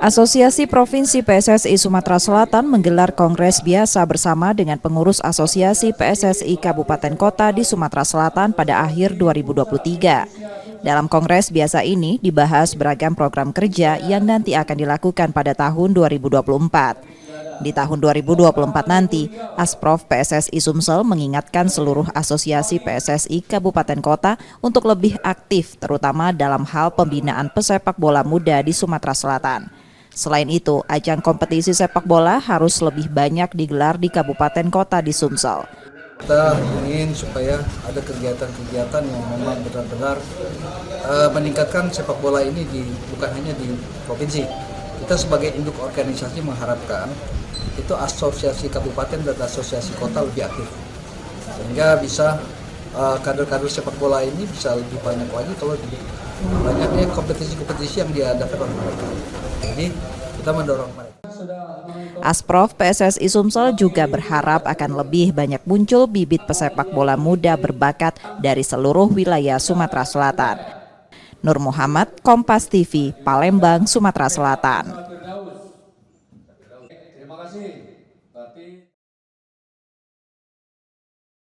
Asosiasi Provinsi PSSI Sumatera Selatan menggelar kongres biasa bersama dengan pengurus Asosiasi PSSI Kabupaten Kota di Sumatera Selatan pada akhir 2023. Dalam kongres biasa ini dibahas beragam program kerja yang nanti akan dilakukan pada tahun 2024. Di tahun 2024 nanti, Asprof PSSI Sumsel mengingatkan seluruh asosiasi PSSI Kabupaten Kota untuk lebih aktif terutama dalam hal pembinaan pesepak bola muda di Sumatera Selatan. Selain itu, ajang kompetisi sepak bola harus lebih banyak digelar di kabupaten kota di Sumsel. Kita ingin supaya ada kegiatan-kegiatan yang memang benar-benar meningkatkan sepak bola ini bukan hanya di provinsi. Kita sebagai induk organisasi mengharapkan itu asosiasi kabupaten dan asosiasi kota lebih aktif, sehingga bisa kader-kader sepak bola ini bisa lebih banyak lagi kalau banyaknya kompetisi-kompetisi yang diadakan oleh mereka. Jadi kita mendorong mereka. Asprof PSSI Sumsel juga berharap akan lebih banyak muncul bibit pesepak bola muda berbakat dari seluruh wilayah Sumatera Selatan. Nur Muhammad, Kompas TV, Palembang, Sumatera Selatan.